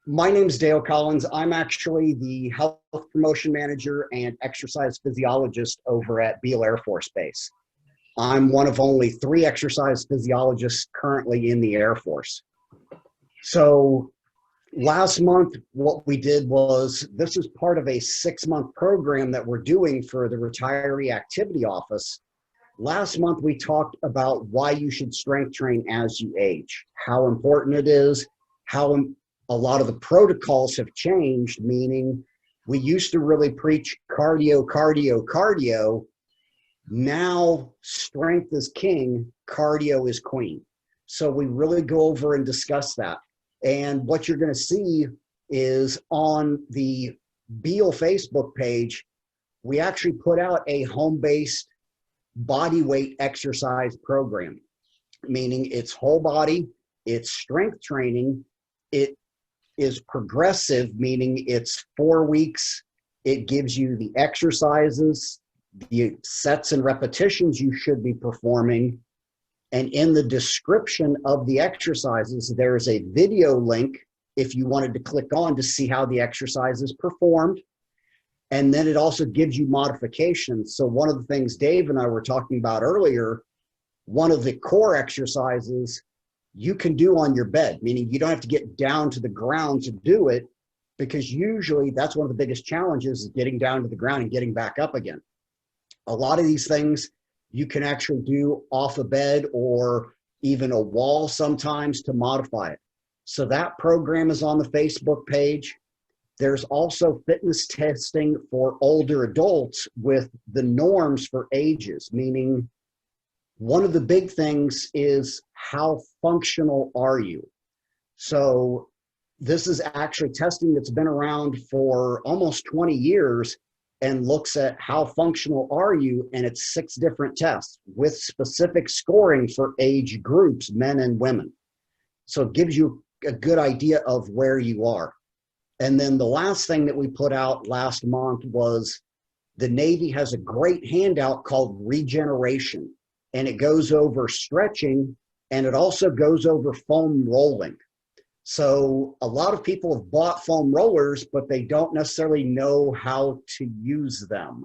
My name's Dale Collins. I'm actually the health promotion manager and exercise physiologist over at Beale Air Force Base. I'm one of only 3 exercise physiologists currently in the Air Force. So last month, what we did was, this is part of a 6-month program that we're doing for the Retiree Activity Office. Last month, we talked about why you should strength train as you age, how important it is, how a lot of the protocols have changed, meaning we used to really preach cardio, cardio, cardio. Now strength is king, cardio is queen. So we really go over and discuss that. And what you're going to see is on the Beale Facebook page, we actually put out a home-based body weight exercise program, meaning it's whole body, it's strength training, it is progressive, meaning it's 4 weeks. It gives you the exercises, the sets and repetitions you should be performing. And in the description of the exercises, there's a video link if you wanted to click on to see how the exercise is performed. And then it also gives you modifications. So one of the things Dave and I were talking about earlier, one of the core exercises you can do on your bed, meaning you don't have to get down to the ground to do it, because usually that's one of the biggest challenges, is getting down to the ground and getting back up again. A lot of these things you can actually do off a bed or even a wall sometimes to modify it. So that program is on the Facebook page. There's also fitness testing for older adults with the norms for ages, meaning one of the big things is how functional are you? So this is actually testing that's been around for almost 20 years and looks at how functional are you, and it's 6 different tests with specific scoring for age groups, men and women. So it gives you a good idea of where you are. And then the last thing that we put out last month was the Navy has a great handout called Regeneration, and it goes over stretching, and it also goes over foam rolling. So a lot of people have bought foam rollers, but they don't necessarily know how to use them.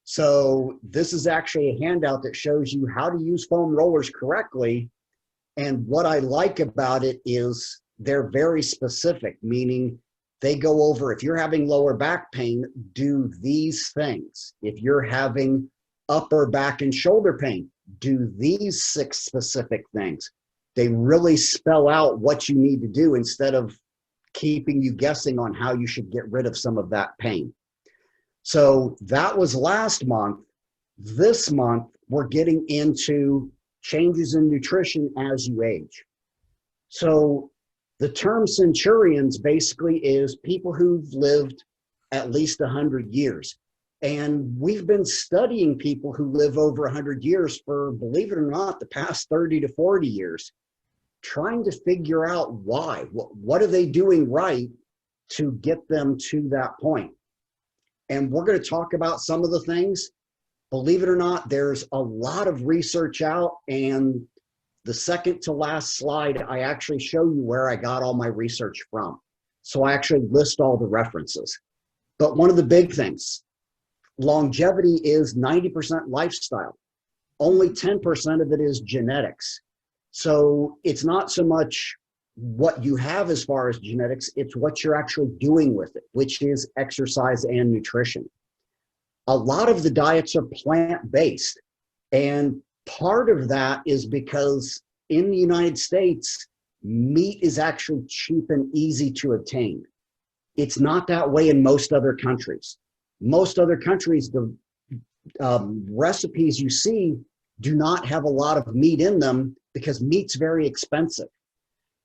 So this is actually a handout that shows you how to use foam rollers correctly. And what I like about it is they're very specific, meaning they go over, if you're having lower back pain, do these things. If you're having upper back and shoulder pain, do these 6 specific things. They really spell out what you need to do instead of keeping you guessing on how you should get rid of some of that pain. So that was last month. This month, we're getting into changes in nutrition as you age. So the term centurions basically is people who've lived at least 100 years. And we've been studying people who live over 100 years for, believe it or not, the past 30 to 40 years, trying to figure out why. What are they doing right to get them to that point? And we're going to talk about some of the things. Believe it or not, there's a lot of research out, and the second to last slide, I actually show you where I got all my research from. So I actually list all the references. But one of the big things, longevity is 90% lifestyle. Only 10% of it is genetics. So it's not so much what you have as far as genetics, it's what you're actually doing with it, which is exercise and nutrition. A lot of the diets are plant-based, and part of that is because in the United States, meat is actually cheap and easy to obtain. It's not that way in most other countries. Most other countries, the recipes you see do not have a lot of meat in them because meat's very expensive.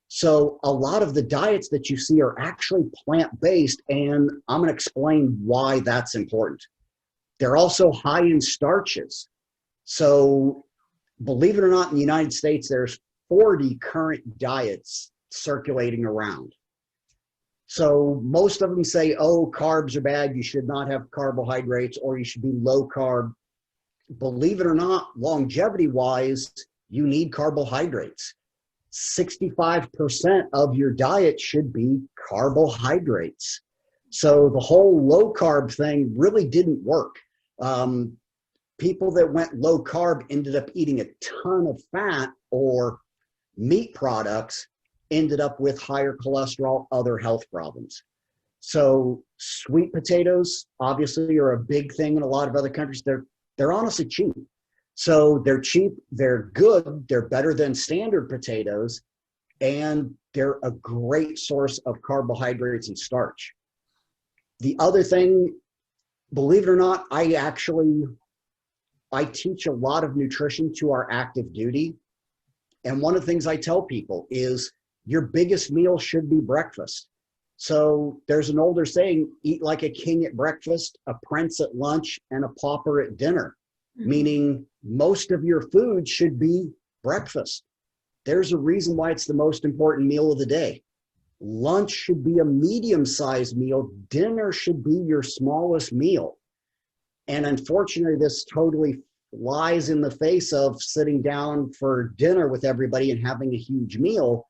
So a lot of the diets that you see are actually plant-based, and I'm going to explain why that's important. They're also high in starches. So believe it or not, in the United States, there's 40 current diets circulating around. So most of them say, oh, carbs are bad, you should not have carbohydrates, or you should be low carb. Believe it or not, longevity-wise, you need carbohydrates. 65% of your diet should be carbohydrates. So the whole low carb thing really didn't work. People that went low carb ended up eating a ton of fat or meat products, ended up with higher cholesterol, other health problems. So sweet potatoes obviously are a big thing in a lot of other countries. They're honestly cheap. So they're cheap, they're good, they're better than standard potatoes, and they're a great source of carbohydrates and starch. The other thing, believe it or not, I teach a lot of nutrition to our active duty. And one of the things I tell people is your biggest meal should be breakfast. So there's an older saying, eat like a king at breakfast, a prince at lunch, and a pauper at dinner, meaning most of your food should be breakfast. There's a reason why it's the most important meal of the day. Lunch should be a medium-sized meal. Dinner should be your smallest meal. And unfortunately, this totally flies in the face of sitting down for dinner with everybody and having a huge meal.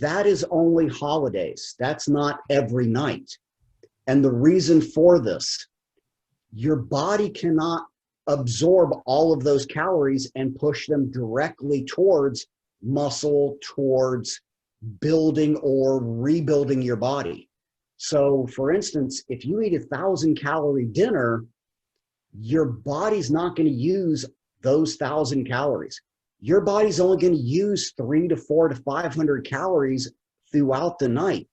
That is only holidays. That's not every night. And the reason for this, your body cannot absorb all of those calories and push them directly towards muscle, towards building or rebuilding your body. So for instance, if you eat 1,000-calorie dinner, your body's not going to use those 1,000 calories. Your body's only going to use 300 to 400 to 500 calories throughout the night.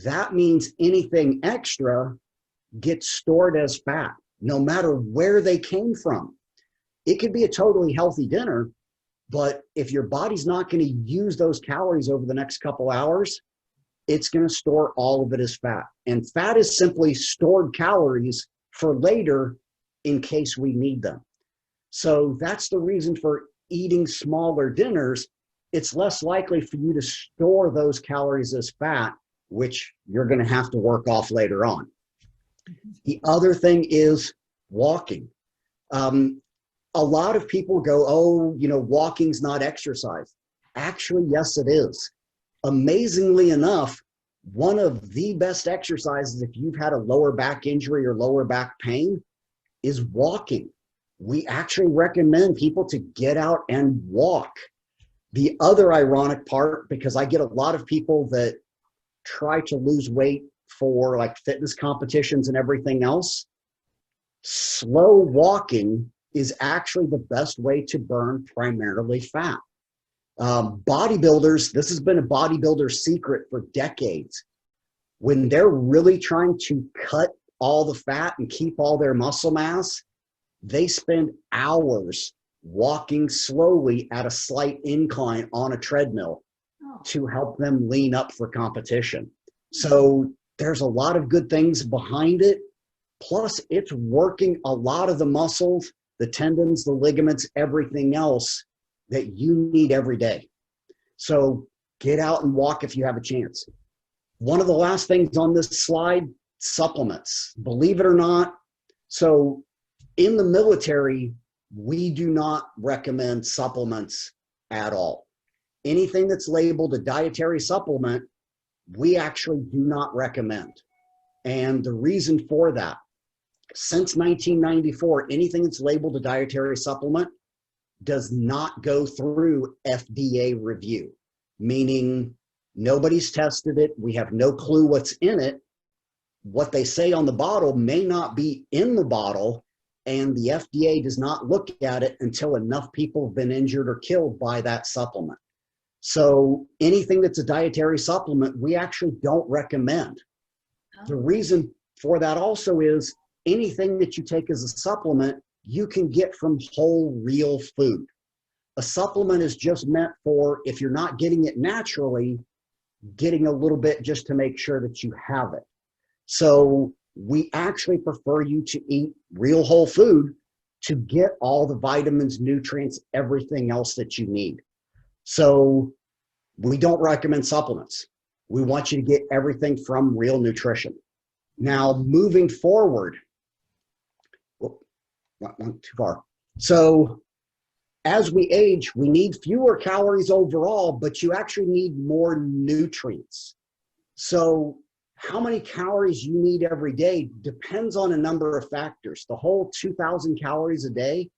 That means anything extra gets stored as fat, no matter where they came from. It could be a totally healthy dinner, but if your body's not going to use those calories over the next couple hours, it's going to store all of it as fat. And fat is simply stored calories for later in case we need them. So that's the reason for eating smaller dinners. It's less likely for you to store those calories as fat, which you're going to have to work off later on. The other thing is walking. A lot of people go, oh, walking's not exercise. Actually, yes, it is. Amazingly enough, one of the best exercises if you've had a lower back injury or lower back pain is walking. We actually recommend people to get out and walk. The other ironic part, because I get a lot of people that try to lose weight for like fitness competitions and everything else, slow walking is actually the best way to burn primarily fat. Bodybuilders, this has been a bodybuilder's secret for decades. When they're really trying to cut all the fat and keep all their muscle mass, they spend hours walking slowly at a slight incline on a treadmill to help them lean up for competition. So there's a lot of good things behind it. Plus, it's working a lot of the muscles, the tendons, the ligaments, everything else that you need every day. So get out and walk if you have a chance. One of the last things on this slide, supplements. Believe it or not, so in the military, we do not recommend supplements at all. Anything that's labeled a dietary supplement, we actually do not recommend. And the reason for that, since 1994, anything that's labeled a dietary supplement does not go through FDA review, meaning nobody's tested it. We have no clue what's in it. What they say on the bottle may not be in the bottle, and the FDA does not look at it until enough people have been injured or killed by that supplement. So anything that's a dietary supplement, we actually don't recommend. The reason for that also is anything that you take as a supplement, you can get from whole, real food. A supplement is just meant for, if you're not getting it naturally, getting a little bit just to make sure that you have it. So we actually prefer you to eat real whole food to get all the vitamins, nutrients, everything else that you need. So we don't recommend supplements. We want you to get everything from real nutrition. Now, moving forward, went too far. So as we age, we need fewer calories overall, but you actually need more nutrients. So how many calories you need every day depends on a number of factors. The whole 2,000 calories a day,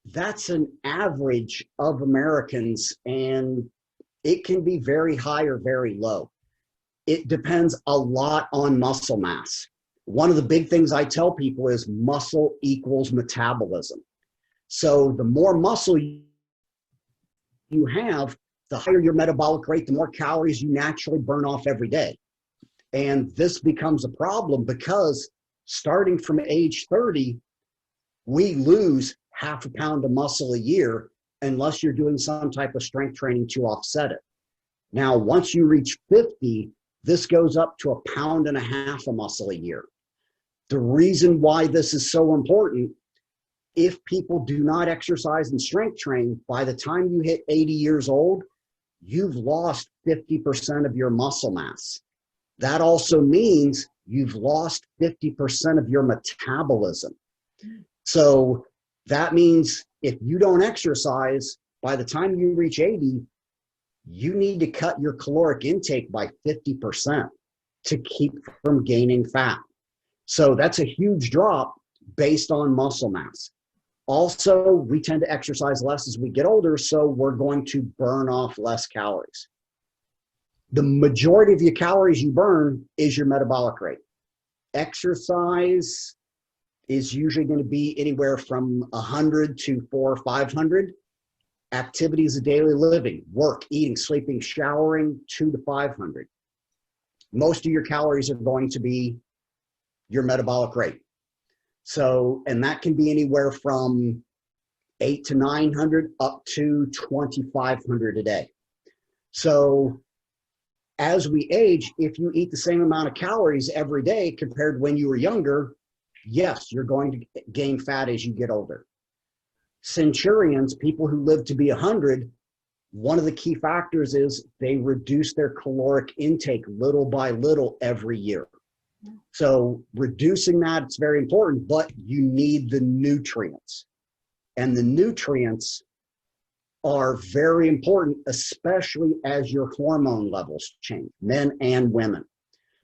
that's an average of Americans, and it can be very high or very low. It depends a lot on muscle mass. One of the big things I tell people is muscle equals metabolism. So the more muscle you have, the higher your metabolic rate, the more calories you naturally burn off every day. And this becomes a problem because starting from age 30, we lose half a pound of muscle a year unless you're doing some type of strength training to offset it. Now, once you reach 50, this goes up to 1.5 pounds of muscle a year. The reason why this is so important, if people do not exercise and strength train, by the time you hit 80 years old, you've lost 50% of your muscle mass. That also means you've lost 50% of your metabolism. So that means if you don't exercise, by the time you reach 80, you need to cut your caloric intake by 50% to keep from gaining fat. So that's a huge drop based on muscle mass. Also, we tend to exercise less as we get older, so we're going to burn off less calories. The majority of your calories you burn is your metabolic rate. Exercise is usually going to be anywhere from 100 to 400 or 500. Activities of daily living, work, eating, sleeping, showering, 200 to 500. Most of your calories are going to be your metabolic rate. So, and that can be anywhere from 800 to 900 up to 2,500 a day. So as we age, if you eat the same amount of calories every day compared to when you were younger, yes, you're going to gain fat as you get older. Centurions, people who live to be 100, one of the key factors is they reduce their caloric intake little by little every year. So reducing that, it's very important, but you need the nutrients. And the nutrients are very important, especially as your hormone levels change, men and women.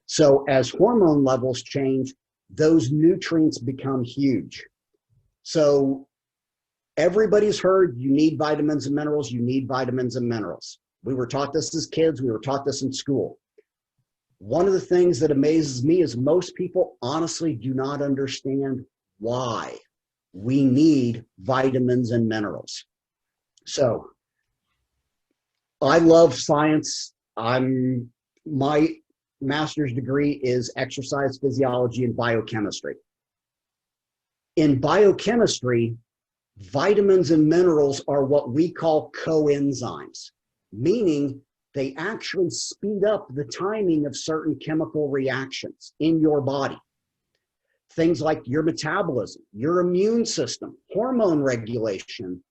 So as hormone levels change, those nutrients become huge. So everybody's heard you need vitamins and minerals, you need vitamins and minerals. We were taught this as kids, we were taught this in school. One of the things that amazes me is most people honestly do not understand why we need vitamins and minerals. So I love science. My master's degree is exercise physiology and biochemistry. In biochemistry, vitamins and minerals are what we call coenzymes, meaning they actually speed up the timing of certain chemical reactions in your body. Things like your metabolism, your immune system, hormone regulation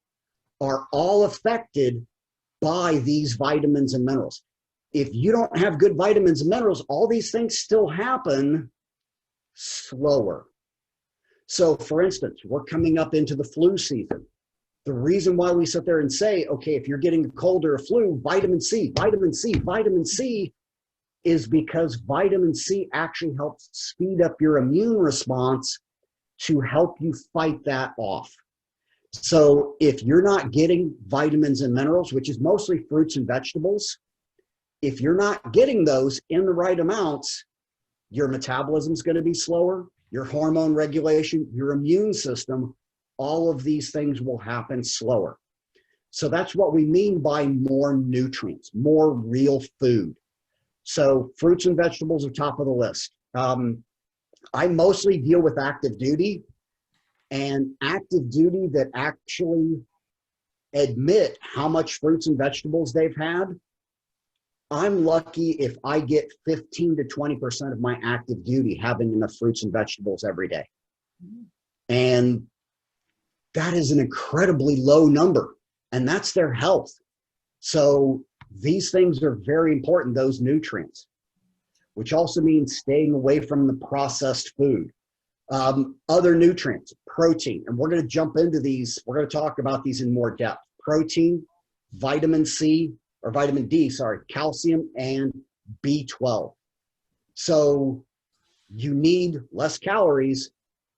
are all affected by these vitamins and minerals. If you don't have good vitamins and minerals, all these things still happen slower. So for instance, we're coming up into the flu season. The reason why we sit there and say, okay, if you're getting a cold or a flu, vitamin C, vitamin C, vitamin C, is because vitamin C actually helps speed up your immune response to help you fight that off. So if you're not getting vitamins and minerals, which is mostly fruits and vegetables, if you're not getting those in the right amounts, your metabolism is going to be slower, your hormone regulation, your immune system, all of these things will happen slower. So that's what we mean by more nutrients, more real food. So fruits and vegetables are top of the list. I mostly deal with active duty, and active duty that actually admit how much fruits and vegetables they've had. I'm lucky if I get 15 to 20% of my active duty having enough fruits and vegetables every day. And that is an incredibly low number, and that's their health. So these things are very important, those nutrients, which also means staying away from the processed food. Other nutrients, protein, and we're going to jump into these. We're going to talk about these in more depth. Protein, vitamin C, or vitamin D, sorry, calcium, and B12. So you need less calories,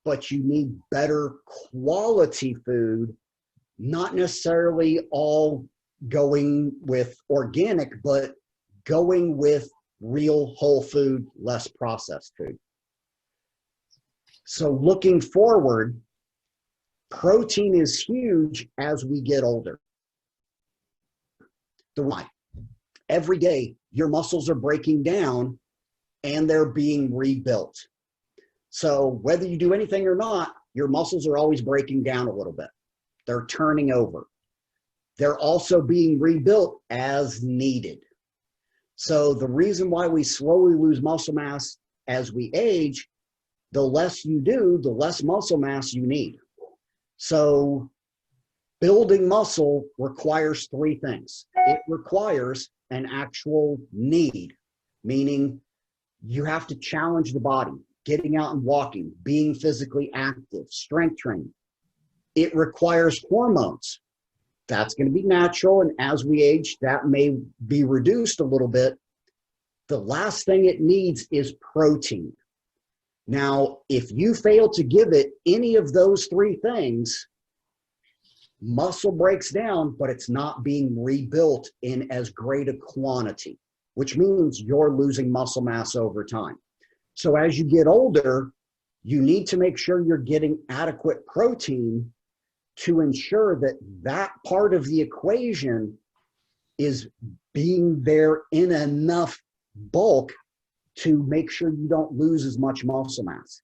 but you need better quality food, not necessarily all going with organic, but going with real whole food, less processed food. So looking forward, protein is huge as we get older. The why? Every day your muscles are breaking down and they're being rebuilt. So whether you do anything or not, your muscles are always breaking down a little bit. They're turning over. They're also being rebuilt as needed. So the reason why we slowly lose muscle mass as we age, the less you do, the less muscle mass you need. So building muscle requires three things. It requires an actual need, meaning you have to challenge the body, getting out and walking, being physically active, strength training. It requires hormones. That's going to be natural, and as we age, that may be reduced a little bit. The last thing it needs is protein. Now, if you fail to give it any of those three things, muscle breaks down, but it's not being rebuilt in as great a quantity, which means you're losing muscle mass over time. So as you get older, you need to make sure you're getting adequate protein to ensure that that part of the equation is being there in enough bulk to make sure you don't lose as much muscle mass.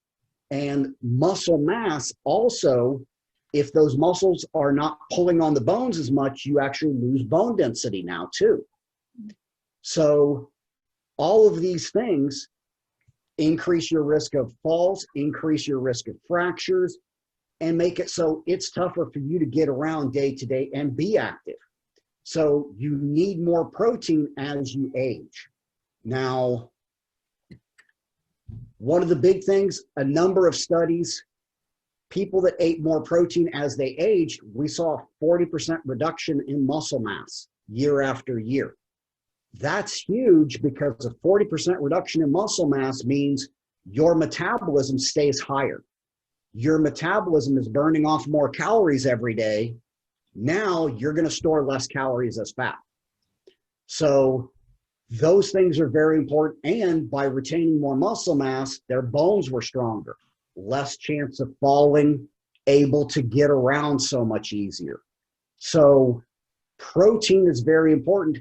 And muscle mass also, if those muscles are not pulling on the bones as much, you actually lose bone density now too. So all of these things increase your risk of falls, increase your risk of fractures, and make it so it's tougher for you to get around day to day and be active. So you need more protein as you age. Now, one of the big things, a number of studies, people that ate more protein as they aged, we saw a 40% reduction in muscle mass year after year. That's huge because a 40% reduction in muscle mass means your metabolism stays higher. Your metabolism is burning off more calories every day. Now you're going to store less calories as fat. So those things are very important. And by retaining more muscle mass, their bones were stronger, less chance of falling, able to get around so much easier. So protein is very important.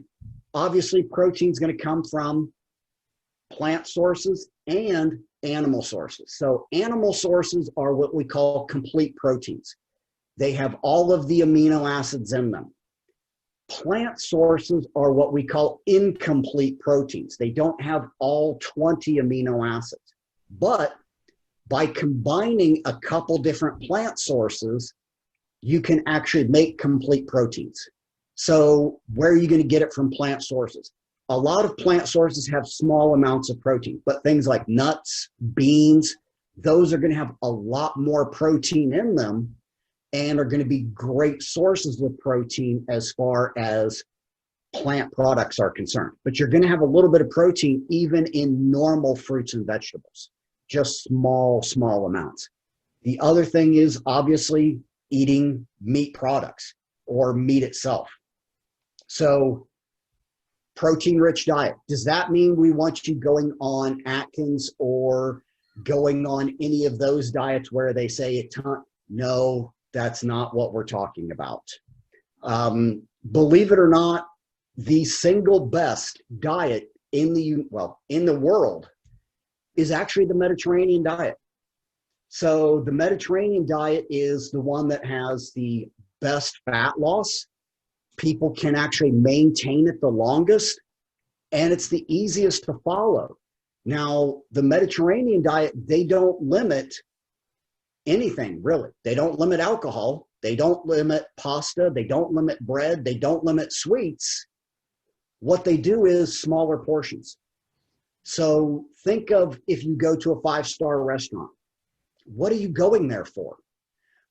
Obviously, protein is going to come from plant sources and animal sources. So animal sources are what we call complete proteins. They have all of the amino acids in them. Plant sources are what we call incomplete proteins. They don't have all 20 amino acids. But by combining a couple different plant sources, you can actually make complete proteins. So where are you going to get it from plant sources? A lot of plant sources have small amounts of protein, but things like nuts, beans, those are going to have a lot more protein in them and are going to be great sources of protein as far as plant products are concerned. But you're going to have a little bit of protein even in normal fruits and vegetables, just small amounts. The other thing is obviously eating meat products or meat itself. So protein-rich diet. Does that mean we want you going on Atkins or going on any of those diets where they say a ton? No, that's not what we're talking about. Believe it or not, the single best diet in the world is actually the Mediterranean diet. So the Mediterranean diet is the one that has the best fat loss. People can actually maintain it the longest, and it's the easiest to follow. Now, the Mediterranean diet, they don't limit anything, really. They don't limit alcohol. They don't limit pasta. They don't limit bread. They don't limit sweets. What they do is smaller portions. So think of if you go to a 5-star restaurant. What are you going there for?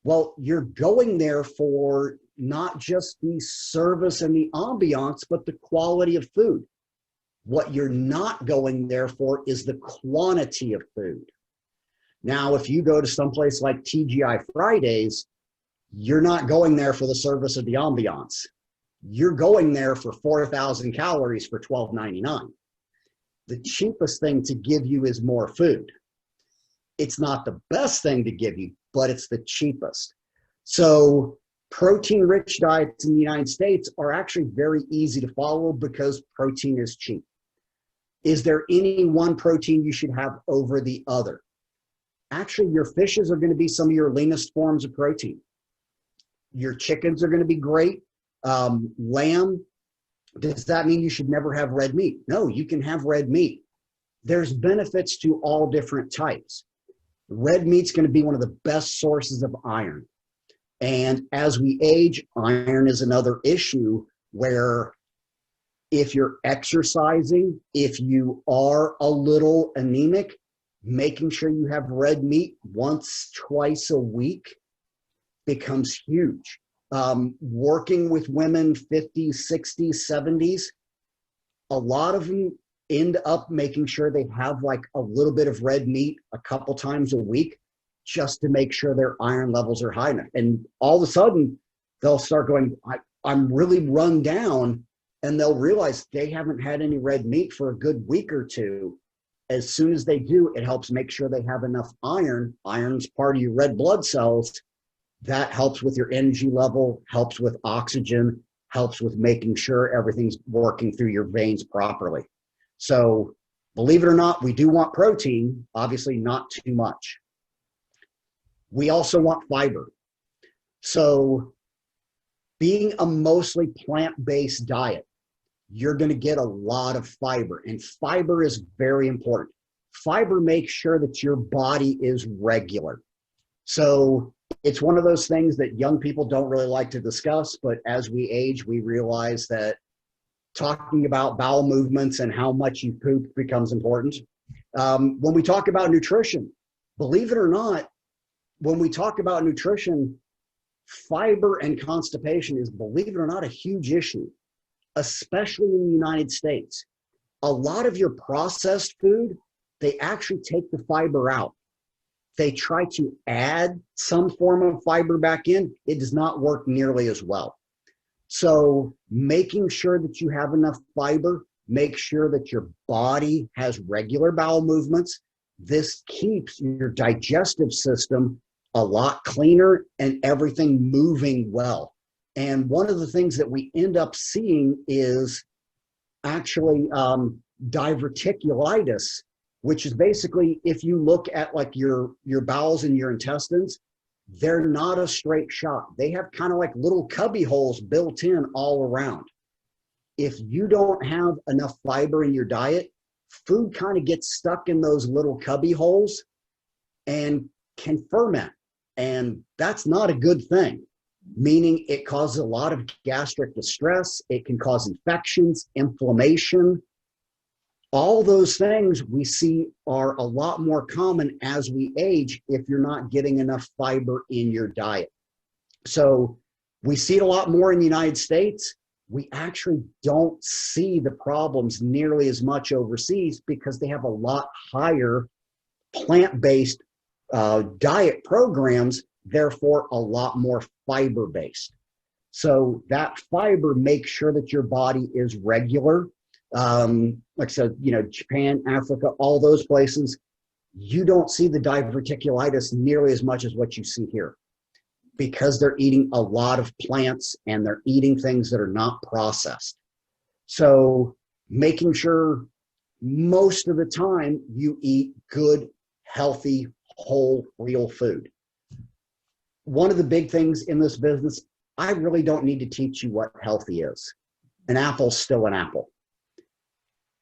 Well, you're going there for not just the service and the ambiance, but the quality of food. What you're not going there for is the quantity of food. Now, if you go to someplace like TGI Fridays, you're not going there for the service of the ambiance. You're going there for 4,000 calories for $12.99. The cheapest thing to give you is more food. It's not the best thing to give you, but it's the cheapest. So protein-rich diets in the United States are actually very easy to follow because protein is cheap. Is there any one protein you should have over the other? Actually, your fishes are going to be some of your leanest forms of protein. Your chickens are going to be great. Lamb, does that mean you should never have red meat? No, you can have red meat. There's benefits to all different types. Red meat's going to be one of the best sources of iron. And as we age, iron is another issue where if you're exercising, if you are a little anemic, making sure you have red meat once, twice a week becomes huge. Working with women 50s, 60s, 70s, a lot of them end up making sure they have like a little bit of red meat a couple times a week just to make sure their iron levels are high enough. And all of a sudden, they'll start going, I'm really run down, and they'll realize they haven't had any red meat for a good week or two. As soon as they do, it helps make sure they have enough iron. Iron's part of your red blood cells. That helps with your energy level, helps with oxygen, helps with making sure everything's working through your veins properly. So believe it or not, we do want protein, obviously not too much. We also want fiber. So being a mostly plant-based diet, you're going to get a lot of fiber, and fiber is very important. Fiber makes sure that your body is regular. So it's one of those things that young people don't really like to discuss, but as we age, we realize that talking about bowel movements and how much you poop becomes important. When we talk about nutrition, believe it or not, when we talk about nutrition, fiber and constipation is, believe it or not, a huge issue, especially in the United States. A lot of your processed food, they actually take the fiber out. They try to add some form of fiber back in. It does not work nearly as well. So making sure that you have enough fiber, make sure that your body has regular bowel movements. This keeps your digestive system a lot cleaner and everything moving well. And one of the things that we end up seeing is actually diverticulitis, which is basically, if you look at like your bowels and your intestines, they're not a straight shot. They have kind of like little cubby holes built in all around. If you don't have enough fiber in your diet, food kind of gets stuck in those little cubby holes and can ferment. And that's not a good thing, meaning it causes a lot of gastric distress. It can cause infections, inflammation. All those things we see are a lot more common as we age if you're not getting enough fiber in your diet. So we see it a lot more in the United States. We actually don't see the problems nearly as much overseas because they have a lot higher plant-based diet programs, therefore a lot more fiber-based. So that fiber makes sure that your body is regular. Like I said, Japan, Africa, all those places, you don't see the diverticulitis nearly as much as what you see here because they're eating a lot of plants and they're eating things that are not processed. So making sure most of the time you eat good, healthy, whole, real food. One of the big things in this business, I really don't need to teach you what healthy is. An apple's still an apple.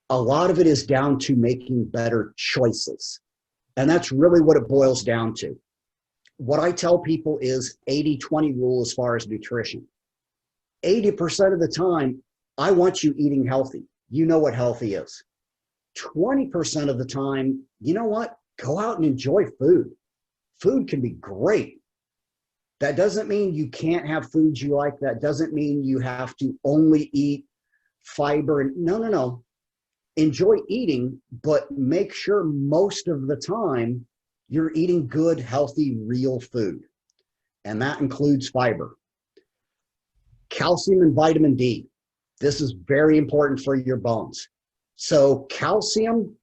A lot of it is down to making better choices. And that's really what it boils down to. What I tell people is 80-20 rule as far as nutrition. 80% of the time, I want you eating healthy. You know what healthy is. 20% of the time, you know what? Go out and enjoy food. food can be great. That doesn't mean you can't have foods you like. That doesn't mean you have to only eat fiber. And no. Enjoy eating, but make sure most of the time you're eating good, healthy, real food. And that includes fiber. Calcium and vitamin D. This is very important for your bones. So calcium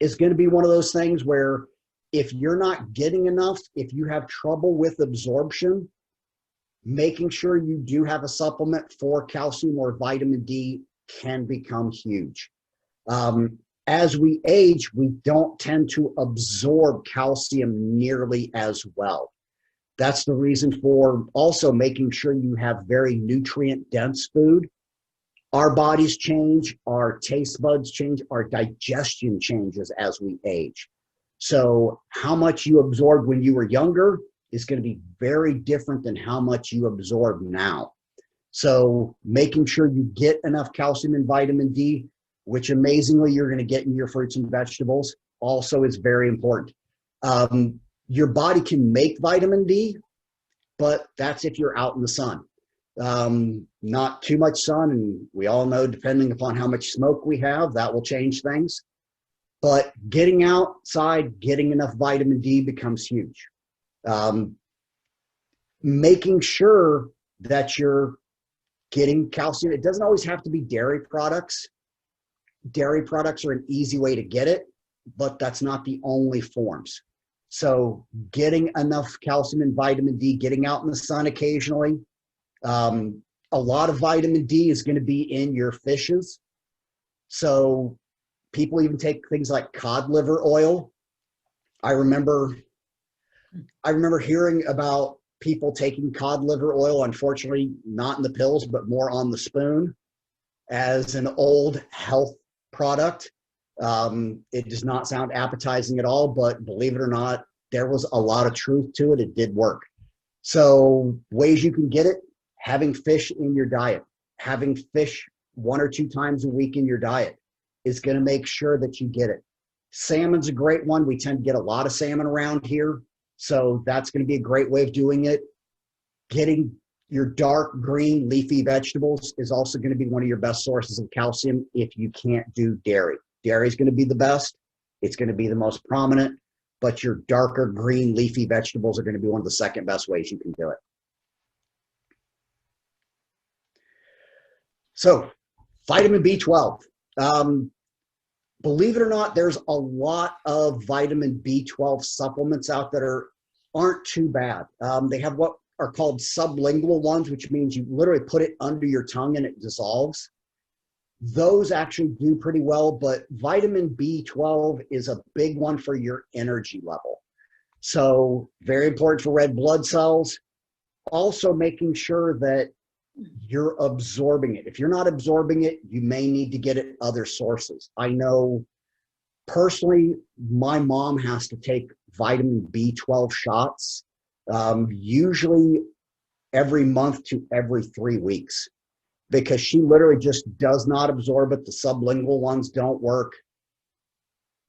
is going to be one of those things where if you're not getting enough, if you have trouble with absorption, making sure you do have a supplement for calcium or vitamin D can become huge. As we age, we don't tend to absorb calcium nearly as well. That's the reason for also making sure you have very nutrient dense food. Our bodies change, our taste buds change, our digestion changes as we age. So how much you absorbed when you were younger is going to be very different than how much you absorb now. So making sure you get enough calcium and vitamin D, which amazingly you're going to get in your fruits and vegetables, also is very important. Your body can make vitamin D, but that's if you're out in the sun. Not too much sun, and we all know depending upon how much smoke we have, that will change things. But getting outside, getting enough vitamin D becomes huge. Making sure that you're getting calcium. It doesn't always have to be dairy products. Dairy products are an easy way to get it, but that's not the only forms. So getting enough calcium and vitamin D, getting out in the sun occasionally. A lot of vitamin D is going to be in your fishes. So people even take things like cod liver oil. I remember hearing about people taking cod liver oil, unfortunately not in the pills, but more on the spoon as an old health product. It does not sound appetizing at all, but believe it or not, there was a lot of truth to it. It did work. So ways you can get it: having fish in your diet, having fish 1 or 2 times a week in your diet is going to make sure that you get it. Salmon's a great one. We tend to get a lot of salmon around here, so that's going to be a great way of doing it. Getting your dark green leafy vegetables is also going to be one of your best sources of calcium if you can't do dairy. Dairy is going to be the best. It's going to be the most prominent, but your darker green leafy vegetables are going to be one of the second best ways you can do it. So vitamin B12. Believe it or not, there's a lot of vitamin B12 supplements out that aren't too bad. They have what are called sublingual ones, which means you literally put it under your tongue and it dissolves. Those actually do pretty well, but vitamin B12 is a big one for your energy level. So very important for red blood cells. Also making sure that you're absorbing it. If you're not absorbing it, you may need to get it other sources. I know personally, my mom has to take vitamin B12 shots, usually every month to every 3 weeks, because she literally just does not absorb it. The sublingual ones don't work.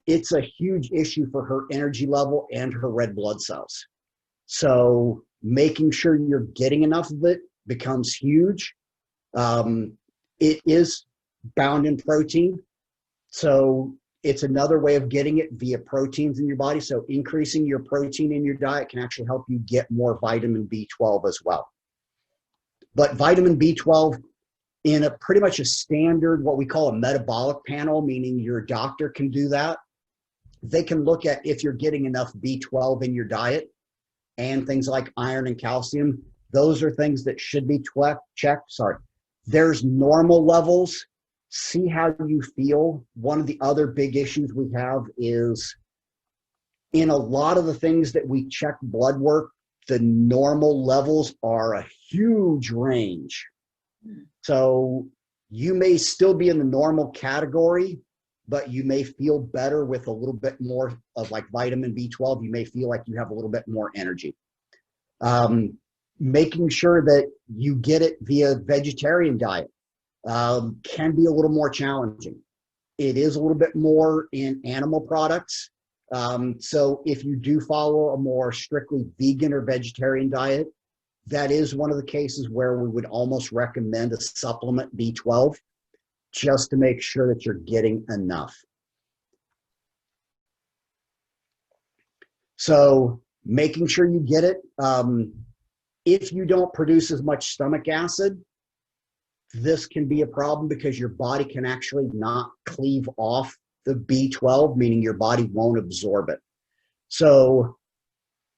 It's a huge issue for her energy level and her red blood cells. So making sure you're getting enough of it becomes huge. It is bound in protein, so it's another way of getting it via proteins in your body. So increasing your protein in your diet can actually help you get more vitamin B12 as well. But vitamin B12 in a pretty much a standard, what we call a metabolic panel, meaning your doctor can do that. They can look at if you're getting enough B12 in your diet and things like iron and calcium. Those are things that should be checked. There's normal levels. See how you feel. One of the other big issues we have is in a lot of the things that we check blood work, the normal levels are a huge range. So you may still be in the normal category, but you may feel better with a little bit more of like vitamin B12. You may feel like you have a little bit more energy. Making sure that you get it via vegetarian diet can be a little more challenging. It is a little bit more in animal products. So if you do follow a more strictly vegan or vegetarian diet, that is one of the cases where we would almost recommend a supplement B12 just to make sure that you're getting enough. So making sure you get it. If you don't produce as much stomach acid, this can be a problem because your body can actually not cleave off the B12, meaning your body won't absorb it. So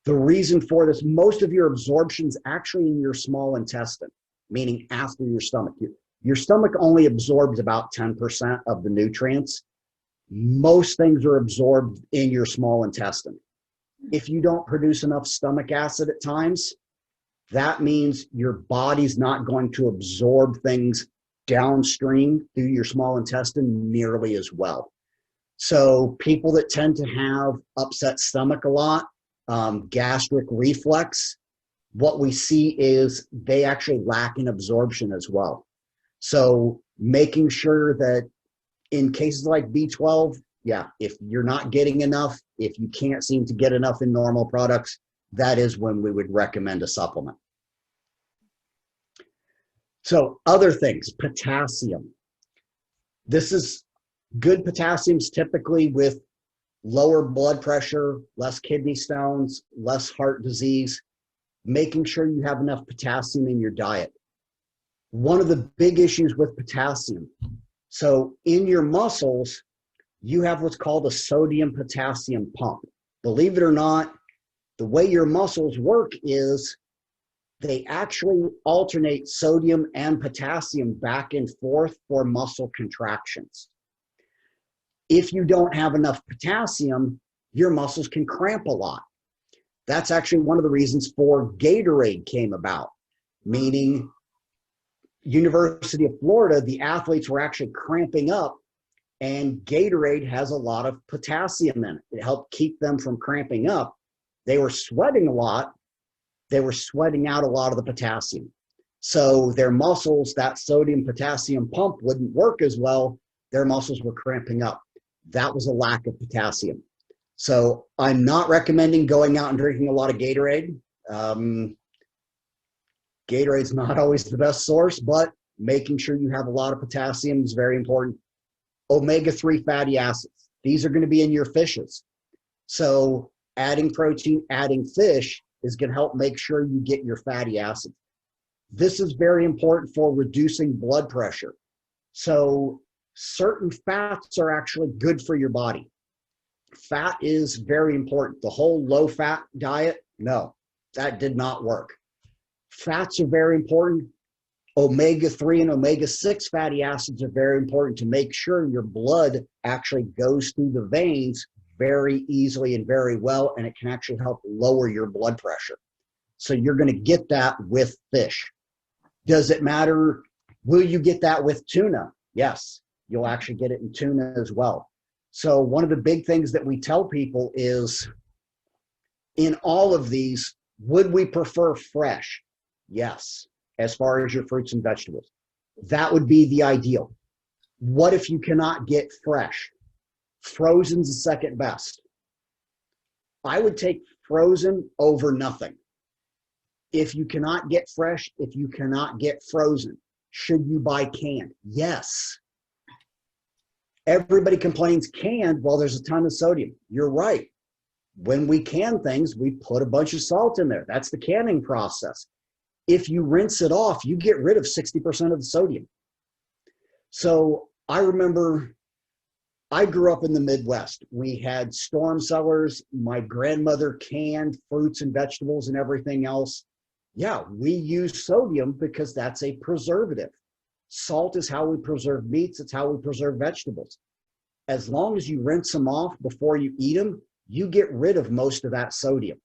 the reason for this, most of your absorption is actually in your small intestine, meaning after your stomach. Your stomach only absorbs about 10% of the nutrients. Most things are absorbed in your small intestine. If you don't produce enough stomach acid at times, that means your body's not going to absorb things downstream through your small intestine nearly as well. So people that tend to have upset stomach a lot, gastric reflux, what we see is they actually lack in absorption as well. So making sure that in cases like B12, yeah, if you're not getting enough, if you can't seem to get enough in normal products, that is when we would recommend a supplement. So other things, potassium. This is good potassiums typically with lower blood pressure, less kidney stones, less heart disease, making sure you have enough potassium in your diet. One of the big issues with potassium, so in your muscles, you have what's called a sodium-potassium pump. Believe it or not, the way your muscles work is they actually alternate sodium and potassium back and forth for muscle contractions. If you don't have enough potassium, your muscles can cramp a lot. That's actually one of the reasons for Gatorade came about, meaning University of Florida, the athletes were actually cramping up, and Gatorade has a lot of potassium in it. It helped keep them from cramping up. They were sweating a lot. They were sweating out a lot of the potassium. So their muscles, that sodium-potassium pump wouldn't work as well. Their muscles were cramping up. That was a lack of potassium. So I'm not recommending going out and drinking a lot of Gatorade. Gatorade's not always the best source, but making sure you have a lot of potassium is very important. Omega-3 fatty acids. These are going to be in your fishes. So adding protein, adding fish is going to help make sure you get your fatty acids. This is very important for reducing blood pressure. So certain fats are actually good for your body. Fat is very important. The whole low-fat diet, no, that did not work. Fats are very important. Omega-3 and omega-6 fatty acids are very important to make sure your blood actually goes through the veins very easily and very well, and it can actually help lower your blood pressure. So you're going to get that with fish. Does it matter? Will you get that with tuna? Yes, you'll actually get it in tuna as well. So one of the big things that we tell people is in all of these, would we prefer fresh? Yes, as far as your fruits and vegetables. That would be the ideal. What if you cannot get fresh? Frozen's the second best. I would take frozen over nothing. If you cannot get fresh, if you cannot get frozen, should you buy canned? Yes. Everybody complains canned, well, there's a ton of sodium. You're right. When we can things, we put a bunch of salt in there. That's the canning process. If you rinse it off, you get rid of 60% of the sodium. So I remember I grew up in the Midwest. We had storm cellars. My grandmother canned fruits and vegetables and everything else. Yeah, we use sodium because that's a preservative. Salt is how we preserve meats. It's how we preserve vegetables. As long as you rinse them off before you eat them, you get rid of most of that sodium.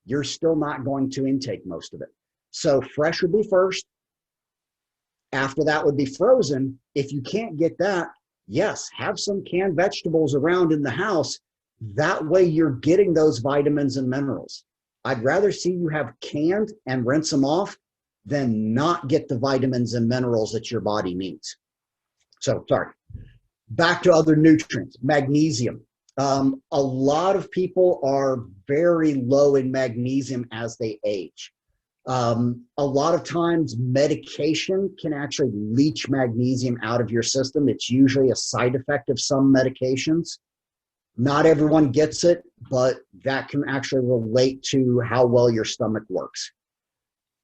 You're still not going to intake most of it. So fresh would be first. After that would be frozen. If you can't get that, yes, have some canned vegetables around in the house. That way you're getting those vitamins and minerals. I'd rather see you have canned and rinse them off than not get the vitamins and minerals that your body needs. So, sorry. Back to other nutrients. Magnesium. A lot of people are very low in magnesium as they age. A lot of times medication can actually leach magnesium out of your system. It's usually a side effect of some medications. Not everyone gets it, but that can actually relate to how well your stomach works.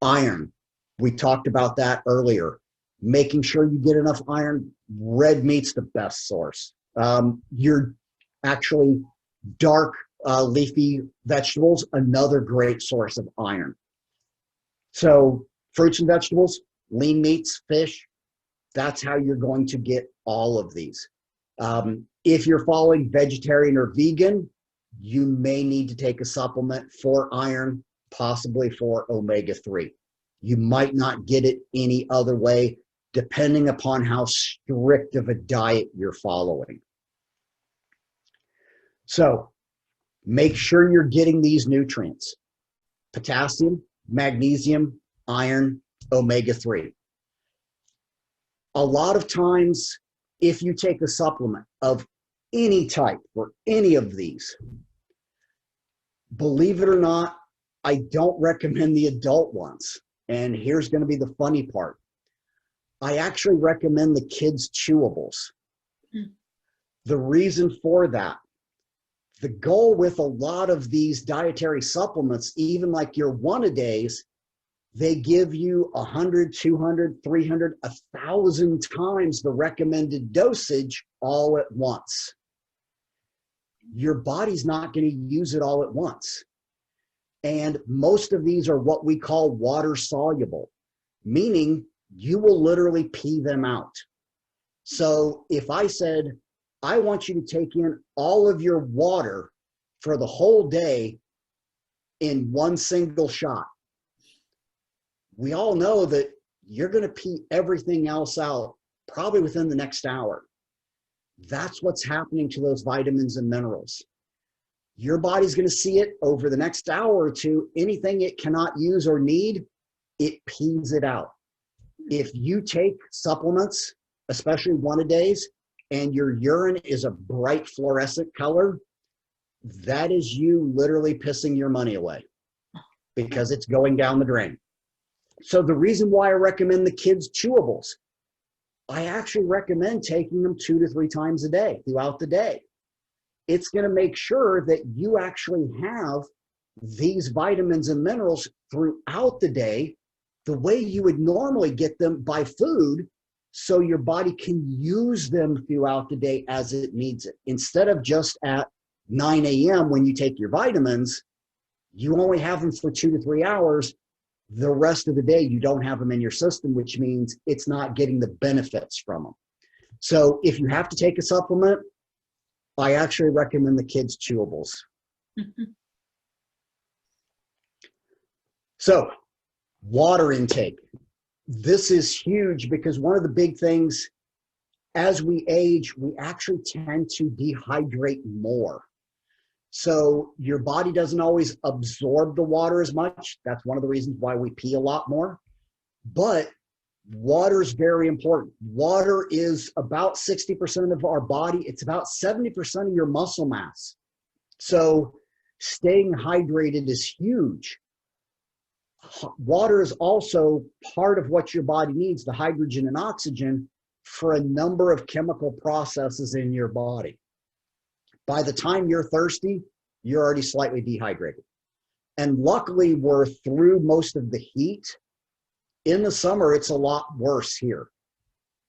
Iron, we talked about that earlier. Making sure you get enough iron. Red meat's the best source. Your actually dark leafy vegetables, another great source of iron. So fruits and vegetables, lean meats, fish, that's how you're going to get all of these. If you're following vegetarian or vegan, you may need to take a supplement for iron, possibly for omega-3. You might not get it any other way, depending upon how strict of a diet you're following. So make sure you're getting these nutrients: potassium, magnesium, iron, omega-3. A lot of times, if you take a supplement of any type for any of these, believe it or not, I don't recommend the adult ones. And here's going to be the funny part. I actually recommend the kids' chewables. The reason for that, the goal with a lot of these dietary supplements, even like your one-a-days, they give you 100, 200, 300, 1,000 times the recommended dosage all at once. Your body's not going to use it all at once. And most of these are what we call water soluble, meaning you will literally pee them out. So if I said, I want you to take in all of your water for the whole day in one single shot, we all know that you're going to pee everything else out probably within the next hour. That's what's happening to those vitamins and minerals. Your body's going to see it over the next hour or two. Anything it cannot use or need, it pees it out. If you take supplements, especially one-a-days, and your urine is a bright fluorescent color, that is you literally pissing your money away because it's going down the drain. So the reason why I recommend the kids' chewables, I actually recommend taking them 2 to 3 times a day throughout the day. It's going to make sure that you actually have these vitamins and minerals throughout the day the way you would normally get them by food, so your body can use them throughout the day as it needs it. Instead of just at 9 a.m. when you take your vitamins, you only have them for 2 to 3 hours. The rest of the day, you don't have them in your system, which means it's not getting the benefits from them. So if you have to take a supplement, I actually recommend the kids' chewables. So water intake. This is huge because one of the big things, as we age, we actually tend to dehydrate more. So your body doesn't always absorb the water as much. That's one of the reasons why we pee a lot more. But water is very important. Water is about 60% of our body. It's about 70% of your muscle mass. So staying hydrated is huge. Water is also part of what your body needs, the hydrogen and oxygen, for a number of chemical processes in your body. By the time you're thirsty, you're already slightly dehydrated. And luckily, we're through most of the heat. In the summer, it's a lot worse here.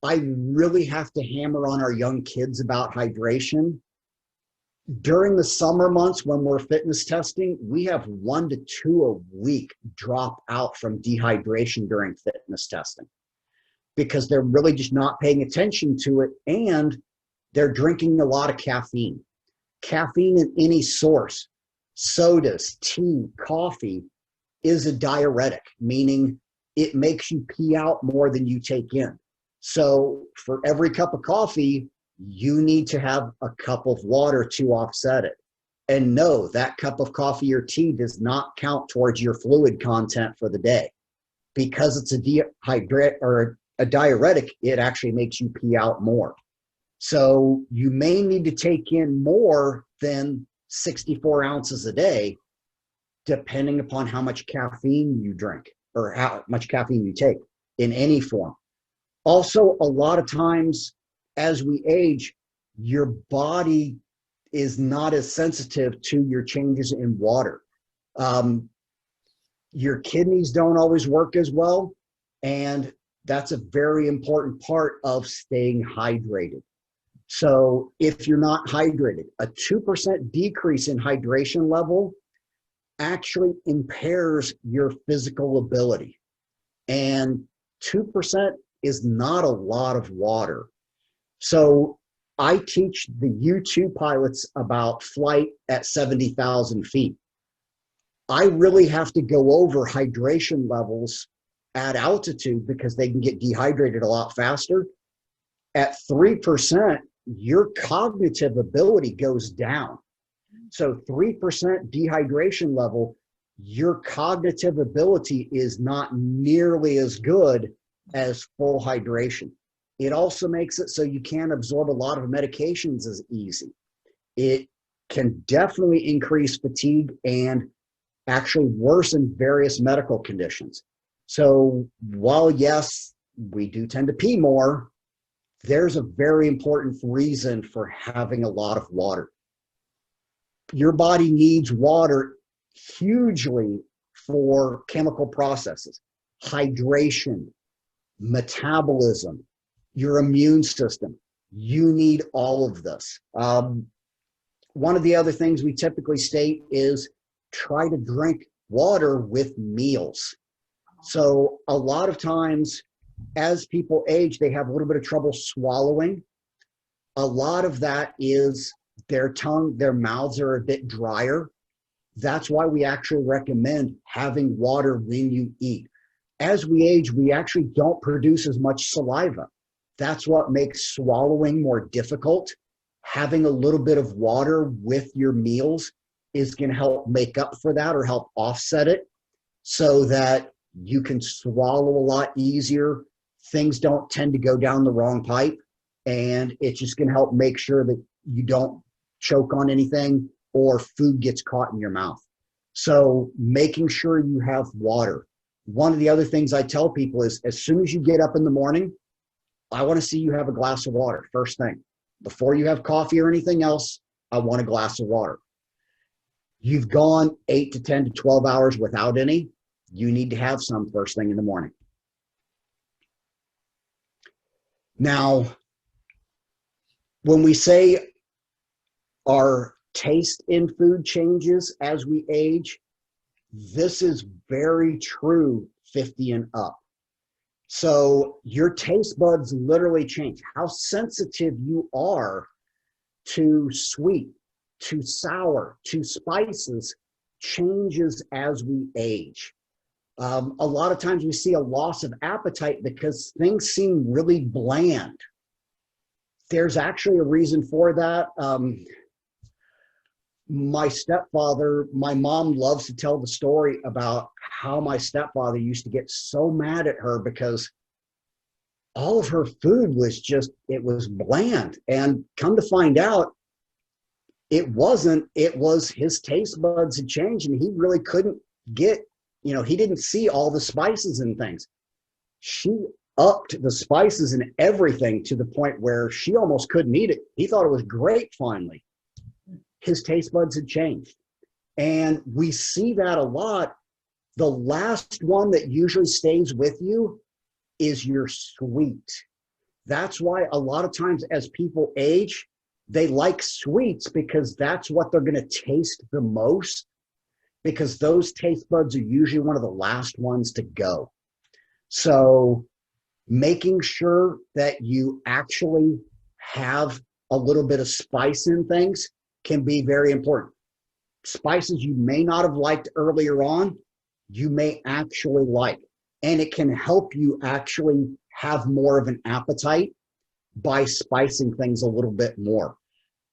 I really have to hammer on our young kids about hydration. During the summer months when we're fitness testing, we have 1 to 2 a week drop out from dehydration during fitness testing because they're really just not paying attention to it, and they're drinking a lot of caffeine. Caffeine in any source, sodas, tea, coffee, is a diuretic, meaning it makes you pee out more than you take in. So for every cup of coffee, you need to have a cup of water to offset it. And no, that cup of coffee or tea does not count towards your fluid content for the day. Because it's a diuretic, it actually makes you pee out more. So you may need to take in more than 64 ounces a day, depending upon how much caffeine you drink or how much caffeine you take in any form. Also, a lot of times as we age, your body is not as sensitive to your changes in water. Your kidneys don't always work as well, and that's a very important part of staying hydrated. So if you're not hydrated, a 2% decrease in hydration level actually impairs your physical ability. And 2% is not a lot of water. So I teach the U-2 pilots about flight at 70,000 feet. I really have to go over hydration levels at altitude because they can get dehydrated a lot faster. At 3%, your cognitive ability goes down. So 3% dehydration level, your cognitive ability is not nearly as good as full hydration. It also makes it so you can't absorb a lot of medications as easy. It can definitely increase fatigue and actually worsen various medical conditions. So while yes, we do tend to pee more, there's a very important reason for having a lot of water. Your body needs water hugely for chemical processes, hydration, metabolism, your immune system. You need all of this. One of the other things we typically state is try to drink water with meals. So a lot of times as people age, they have a little bit of trouble swallowing. A lot of that is their tongue, their mouths are a bit drier. That's why we actually recommend having water when you eat. As we age, we actually don't produce as much saliva. That's what makes swallowing more difficult. Having a little bit of water with your meals is going to help make up for that or help offset it so that you can swallow a lot easier. Things don't tend to go down the wrong pipe, and it's just going to help make sure that you don't choke on anything or food gets caught in your mouth. So making sure you have water. One of the other things I tell people is as soon as you get up in the morning, I want to see you have a glass of water first thing. Before you have coffee or anything else, I want a glass of water. You've gone 8 to 10 to 12 hours without any, you need to have some first thing in the morning. Now, when we say our taste in food changes as we age, this is very true 50 and up. So your taste buds literally change. How sensitive you are to sweet, to sour, to spices changes as we age. A lot of times we see a loss of appetite because things seem really bland. There's actually a reason for that. My stepfather, my mom loves to tell the story about how my stepfather used to get so mad at her because all of her food was just, it was bland. And come to find out, it wasn't, it was his taste buds had changed and he really couldn't get, he didn't see all the spices and things. She upped the spices and everything to the point where she almost couldn't eat it. He thought it was great finally. His taste buds had changed. And we see that a lot. The last one that usually stays with you is your sweet. That's why a lot of times as people age, they like sweets because that's what they're going to taste the most, because those taste buds are usually one of the last ones to go. So making sure that you actually have a little bit of spice in things can be very important. Spices you may not have liked earlier on, you may actually like, and it can help you actually have more of an appetite by spicing things a little bit more.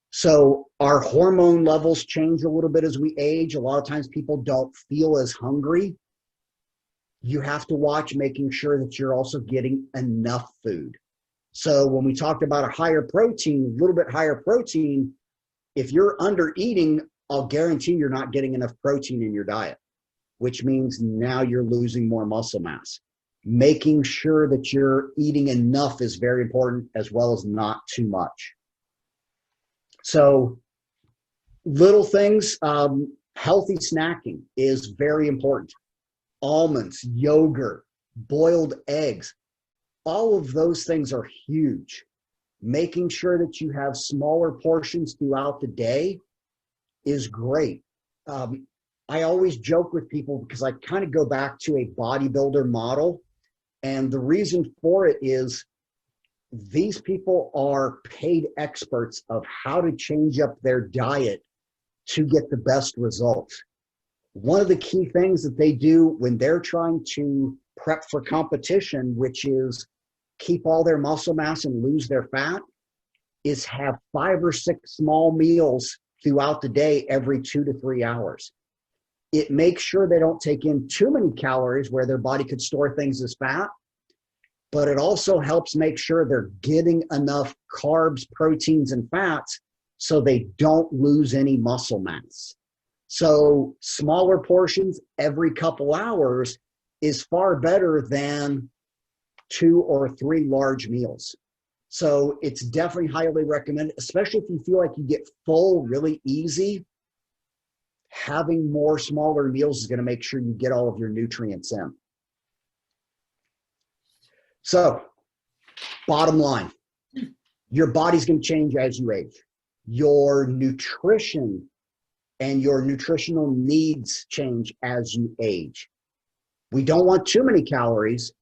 So our hormone levels change a little bit as we age. A lot of times people don't feel as hungry. You have to watch making sure that you're also getting enough food. So when we talked about a higher protein, a little bit higher protein, if you're under eating, I'll guarantee you're not getting enough protein in your diet, which means now you're losing more muscle mass. Making sure that you're eating enough is very important, as well as not too much. So little things, healthy snacking is very important. Almonds, yogurt, boiled eggs, all of those things are huge. Making sure that you have smaller portions throughout the day is great. I always joke with people because I kind of go back to a bodybuilder model. And the reason for it is these people are paid experts of how to change up their diet to get the best results. One of the key things that they do when they're trying to prep for competition, which is keep all their muscle mass and lose their fat, is have 5 or 6 small meals throughout the day every 2 to 3 hours. It makes sure they don't take in too many calories where their body could store things as fat, but it also helps make sure they're getting enough carbs, proteins, and fats so they don't lose any muscle mass. So smaller portions every couple hours is far better than 2 or 3 large meals. So it's definitely highly recommended, especially if you feel like you get full really easy. Having more smaller meals is going to make sure you get all of your nutrients in. So bottom line, your body's going to change as you age. Your nutrition and your nutritional needs change as you age. We don't want too many calories,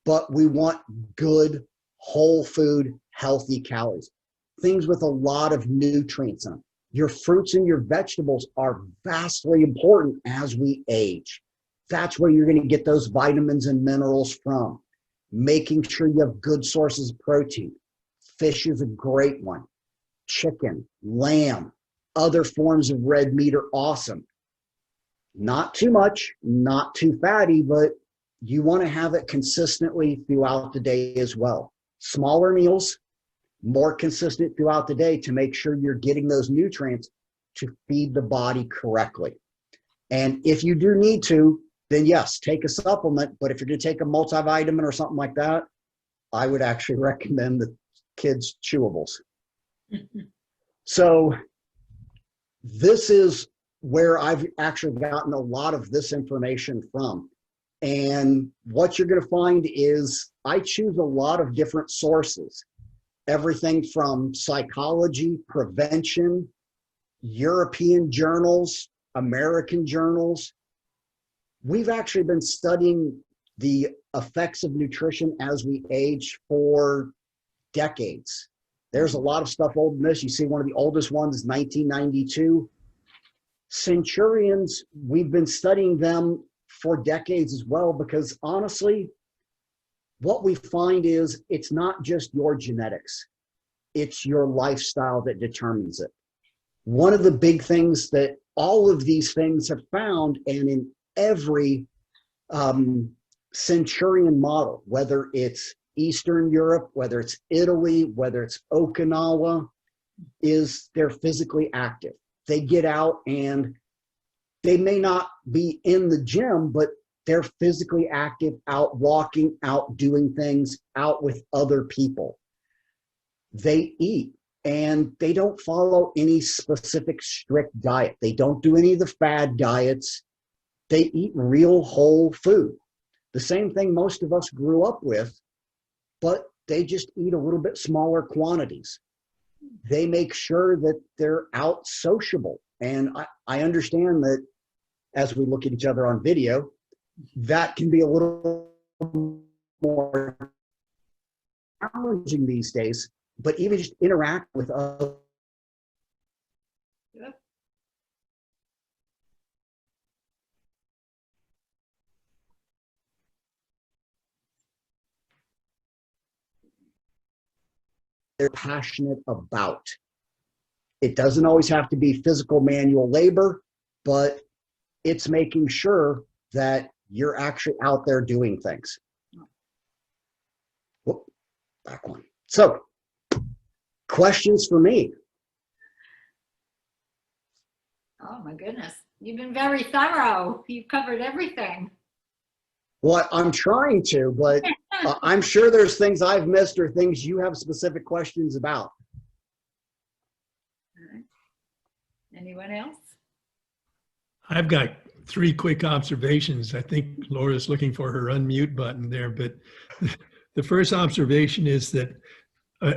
but we want good, whole food, healthy calories. Things with a lot of nutrients in them. Your fruits and your vegetables are vastly important as we age. That's where you're going to get those vitamins and minerals from. Making sure you have good sources of protein. Fish is a great one. Chicken, lamb, other forms of red meat are awesome. Not too much, not too fatty, but you want to have it consistently throughout the day as well. Smaller meals, more consistent throughout the day to make sure you're getting those nutrients to feed the body correctly. And if you do need to, then yes, take a supplement. But if you're going to take a multivitamin or something like that, I would actually recommend the kids' chewables. So this is where I've actually gotten a lot of this information from. And what you're going to find is I choose a lot of different sources. Everything from psychology, prevention, European journals, American journals. We've actually been studying the effects of nutrition as we age for decades. There's a lot of stuff older than this. You see one of the oldest ones is 1992. Centurions, we've been studying them for decades as well, because honestly, what we find is it's not just your genetics, it's your lifestyle that determines it. One of the big things that all of these things have found, and in every Centurion model, whether it's Eastern Europe, whether it's Italy, whether it's Okinawa, is they're physically active. They get out and they may not be in the gym, but they're physically active, out walking, out doing things, out with other people. They eat and they don't follow any specific strict diet. They don't do any of the fad diets. They eat real whole food. The same thing most of us grew up with, but they just eat a little bit smaller quantities. They make sure that they're out sociable. And I understand that as we look at each other on video, that can be a little more challenging these days, but even just interact with others. Yeah. They're passionate about. It doesn't always have to be physical manual labor, but it's making sure that you're actually out there doing things. Whoop, back one. So, questions for me? Oh my goodness. You've been very thorough. You've covered everything. Well, I'm trying to, but I'm sure there's things I've missed or things you have specific questions about. All right. Anyone else? I've got 3 quick observations. I think Laura's looking for her unmute button there, but the first observation is that,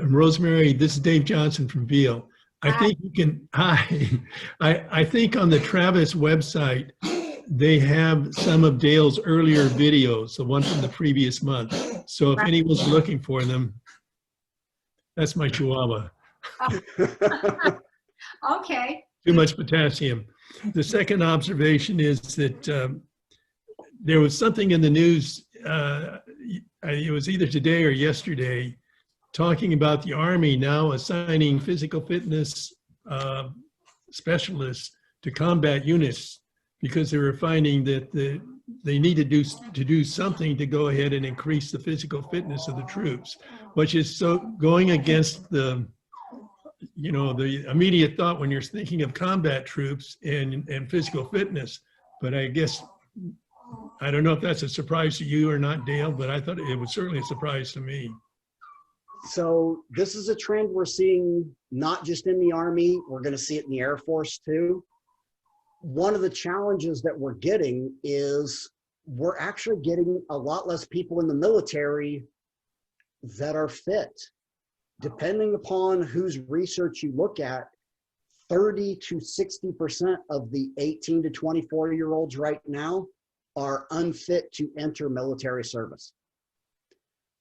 Rosemary, this is Dave Johnson from Veal. I think you can, I think on the Travis website, they have some of Dale's earlier videos, the one from the previous month. So if anyone's looking for them, that's my Chihuahua. Okay. Too much potassium. The second observation is that there was something in the news, it was either today or yesterday, talking about the Army now assigning physical fitness specialists to combat units because they were finding that they needed to do something to go ahead and increase the physical fitness of the troops, which is so going against the immediate thought when you're thinking of combat troops and physical fitness. But I guess, I don't know if that's a surprise to you or not, Dale, but I thought it was certainly a surprise to me. So this is a trend we're seeing not just in the Army, we're going to see it in the Air Force too. One of the challenges that we're getting is we're actually getting a lot less people in the military that are fit. Depending upon whose research you look at, 30 to 60% of the 18 to 24-year-olds right now are unfit to enter military service.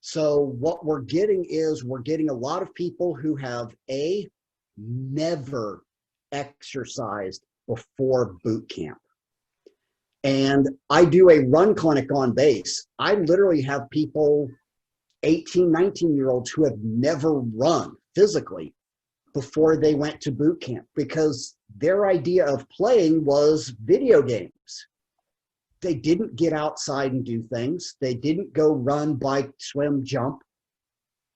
So what we're getting is we're getting a lot of people who have never exercised before boot camp. And I do a run clinic on base. I literally have people, 18, 19-year-olds who have never run physically before they went to boot camp because their idea of playing was video games. They didn't get outside and do things. They didn't go run, bike, swim, jump.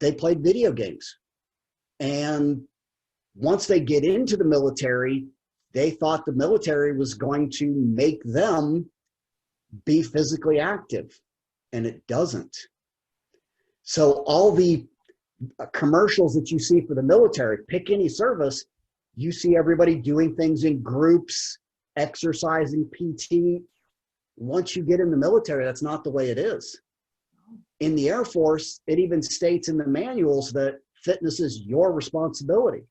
They played video games. And once they get into the military, they thought the military was going to make them be physically active, and it doesn't. So all the commercials that you see for the military, pick any service, you see everybody doing things in groups, exercising, PT. Once you get in the military, that's not the way it is. In the Air Force, it even states in the manuals that fitness is your responsibility.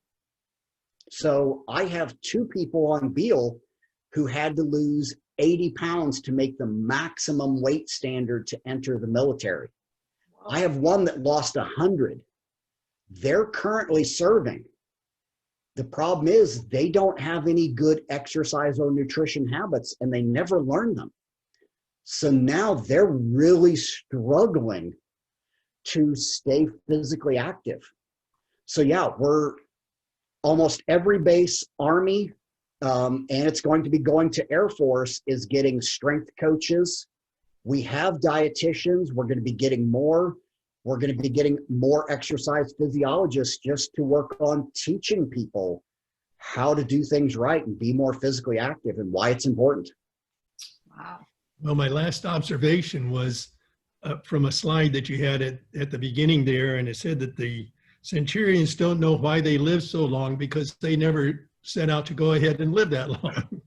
So I have 2 people on Beal who had to lose 80 pounds to make the maximum weight standard to enter the military. I have one that lost 100. They're currently serving. The problem is they don't have any good exercise or nutrition habits, and they never learn them. So now they're really struggling to stay physically active. So yeah, we're almost every base, Army, and it's going to be going to Air Force, is getting strength coaches. We have dietitians. We're going to be getting more. We're going to be getting more exercise physiologists just to work on teaching people how to do things right and be more physically active and why it's important. Wow. Well, my last observation was from a slide that you had at the beginning there, and it said that the centurions don't know why they live so long because they never set out to go ahead and live that long.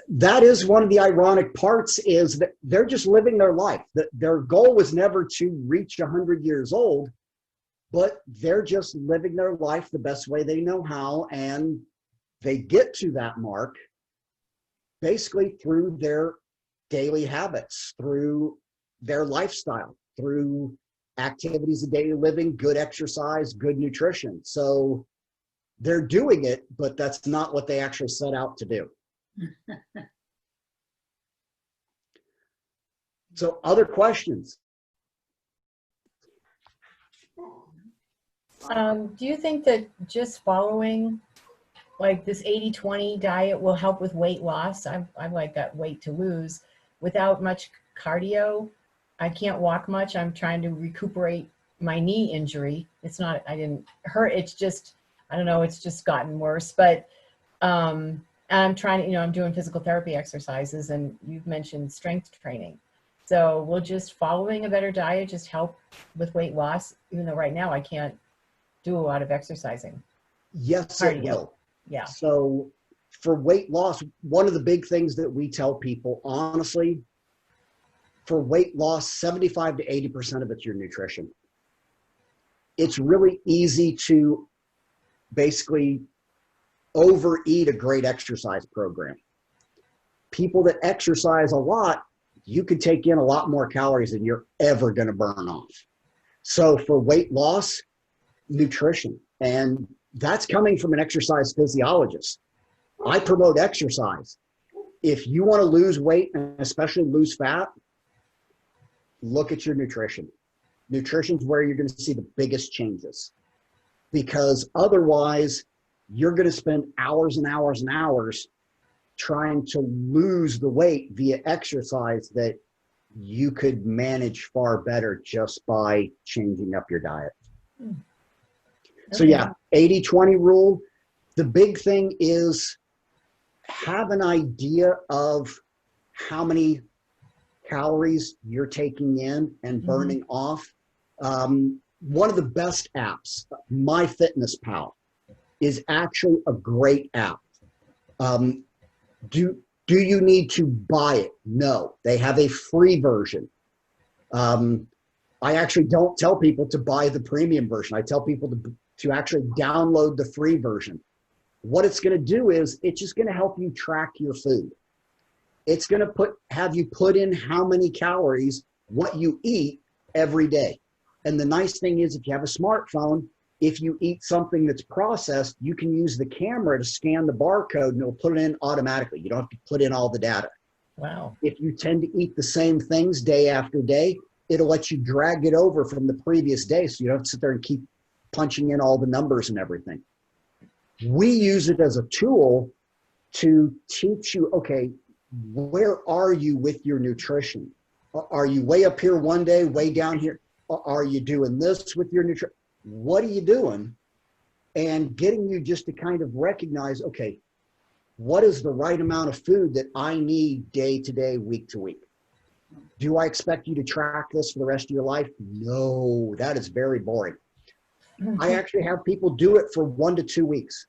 That is one of the ironic parts, is that they're just living their life. Their goal was never to reach 100 years old, but they're just living their life the best way they know how, and they get to that mark basically through their daily habits, through their lifestyle, through activities of daily living, good exercise, good nutrition. So they're doing it, but that's not what they actually set out to do. So other questions? Do you think that just following like this 80-20 diet will help with weight loss? I've like got weight to lose without much cardio. I can't walk much. I'm trying to recuperate my knee injury. It's not, I didn't hurt. It's just, I don't know, it's just gotten worse. But I'm trying to, I'm doing physical therapy exercises, and you've mentioned strength training. So will just following a better diet just help with weight loss, even though right now I can't do a lot of exercising? Yes, it will. Yeah. So for weight loss, one of the big things that we tell people, honestly, for weight loss, 75 to 80% of it's your nutrition. It's really easy to basically overeat a great exercise program. People that exercise a lot, you could take in a lot more calories than you're ever going to burn off. So for weight loss, nutrition, and that's coming from an exercise physiologist. I promote exercise. If you want to lose weight and especially lose fat, look at your nutrition. Nutrition is where you're going to see the biggest changes, because otherwise you're going to spend hours and hours and hours trying to lose the weight via exercise that you could manage far better just by changing up your diet. Okay. So yeah, 80-20 rule. The big thing is have an idea of how many calories you're taking in and burning off. One of the best apps, MyFitnessPal, is actually a great app. Do you need to buy it? No, they have a free version. I actually don't tell people to buy the premium version. I tell people to actually download the free version. What it's going to do is it's just going to help you track your food. It's going to have you put in how many calories, what you eat every day. And the nice thing is, if you have a smartphone, if you eat something that's processed, you can use the camera to scan the barcode and it'll put it in automatically. You don't have to put in all the data. Wow. If you tend to eat the same things day after day, it'll let you drag it over from the previous day, so you don't have to sit there and keep punching in all the numbers and everything. We use it as a tool to teach you, okay, where are you with your nutrition? Are you way up here one day, way down here? Are you doing this with your nutrition? What are you doing? And getting you just to kind of recognize, okay, what is the right amount of food that I need day to day, week to week? Do I expect you to track this for the rest of your life? No, that is very boring. I actually have people do it for 1 to 2 weeks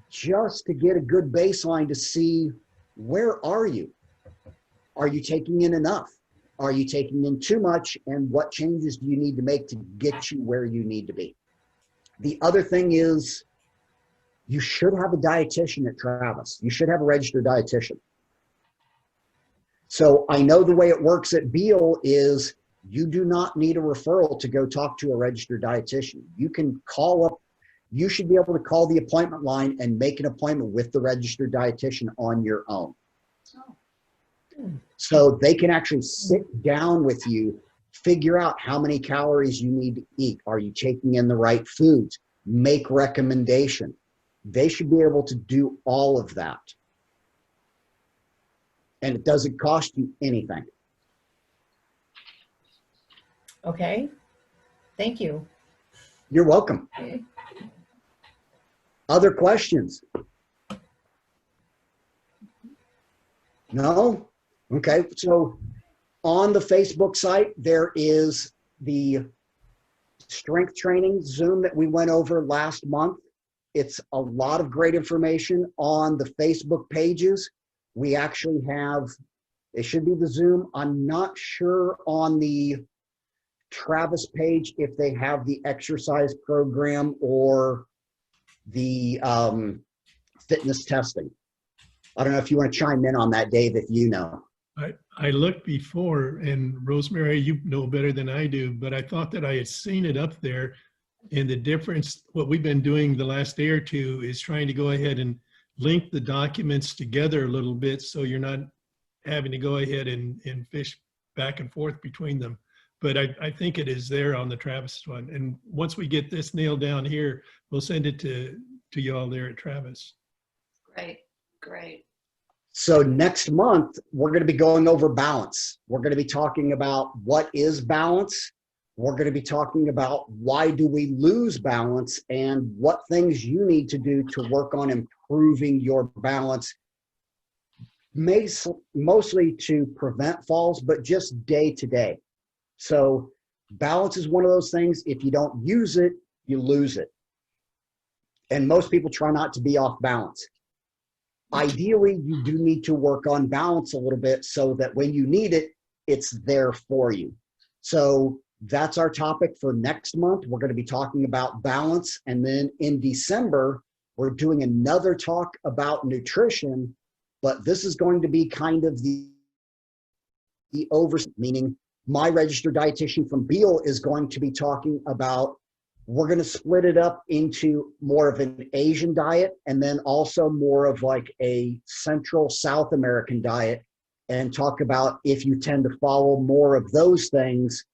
just to get a good baseline to see, where are you? Are you taking in enough? Are you taking in too much? And what changes do you need to make to get you where you need to be? The other thing is, you should have a dietitian at Travis. You should have a registered dietitian. So I know the way it works at Beal is you do not need a referral to go talk to a registered dietitian. You can call up, you should be able to call the appointment line and make an appointment with the registered dietitian on your own. So they can actually sit down with you, figure out how many calories you need to eat. Are you taking in the right foods? Make recommendation. They should be able to do all of that. And it doesn't cost you anything. Okay. Thank you. You're welcome. Other questions? No? Okay. So on the Facebook site, there is the strength training Zoom that we went over last month. It's a lot of great information on the Facebook pages. We actually have, it should be the Zoom. I'm not sure on the Travis page if they have the exercise program or the fitness testing. I don't know if you want to chime in on that, Dave, if you know. I looked before, and Rosemary, you know better than I do, but I thought that I had seen it up there. And the difference, what we've been doing the last day or two is trying to go ahead and link the documents together a little bit, so you're not having to go ahead and fish back and forth between them. But I think it is there on the Travis one. And once we get this nailed down here, we'll send it to y'all there at Travis. Great, great. So next month, we're going to be going over balance. We're going to be talking about what is balance, We're going to be talking about why do we lose balance and what things you need to do to work on improving your balance, mostly to prevent falls, but just day to day. So balance is one of those things. If you don't use it, you lose it. And most people try not to be off balance. Ideally, you do need to work on balance a little bit so that when you need it, it's there for you. So that's our topic for next month. We're going to be talking about balance. And then in December, we're doing another talk about nutrition, but this is going to be kind of the meaning my registered dietitian from Beal is going to be talking about, we're going to split it up into more of an Asian diet and then also more of like a Central South American diet, and talk about if you tend to follow more of those things,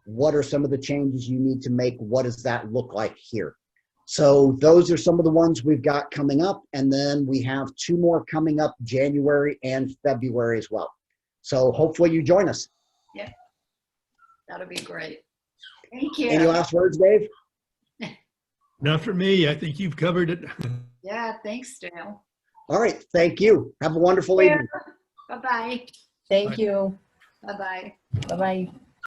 what are some of the changes you need to make? What does that look like here? So those are some of the ones we've got coming up. And then we have 2 more coming up January and February as well. So hopefully you join us. Yeah, that'll be great. Thank you. Any last words, Dave? Not for me. I think you've covered it. Yeah, thanks, Dale. All right. Thank you. Have a wonderful evening. Bye-bye. Thank you. Bye-bye. Bye-bye.